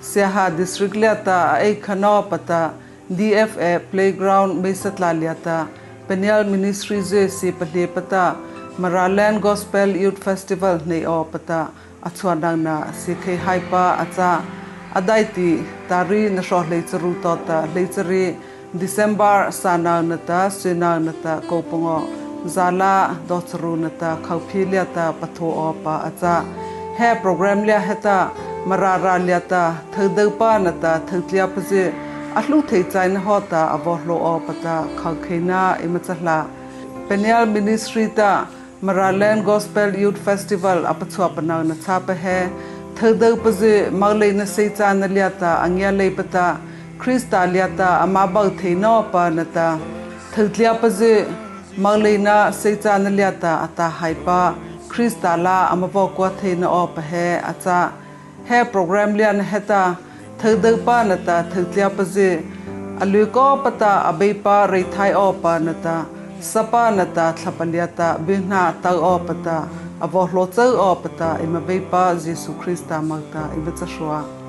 เสียหาดิสทริกเลียตาไอคานอปตา DFA Playground เบสตลาเลียตาเป็นยัลมินิสทรีเจสีปเดปตามาราแลนด์ Gospel Youth Festival ในอปตาอัชวนังนาสิเคไฮปาอาจาอดายติตารีนชอเลจรูตอตาเลจรีDecember สานานตาสินานตาโกปงอซาลาดอชรูนตาเขาพิเลียตาปะโทอปาอาจาแฮโปรแกรมเลียเฮตามาราราเลียตาเธอเดปานตาเธอเลียปเจอัตลุเทใจนหอตาอวโลอปตาเขาเคนาอิมจัลลาเป็นยัลมินิสทรีตามาราแลนด์ Gospel Youth Festival อปชวปนานชาปเฮเธอเดปเจมาเลนเซจานเลียตาอังยาเลปตาคริสตาเลียตาอามาบัลเทนอปานตาเธอเลียปเจมาเลนาเซจานเลียตาอัตาไฮปาคริสตาลาอามาบอกว่าเทนอปเฮอาจาแฮโปรแกรมเลียนเฮตาเธอเดปานตาเธอเลียปเจอลุกอปตาอเบปาเรไทอปานตาสปานตาทลปเลียตาบินาตาอปตาอวโลเจออปตาอิมาเบปาเยซูคริสตามักตาอิบจัชวา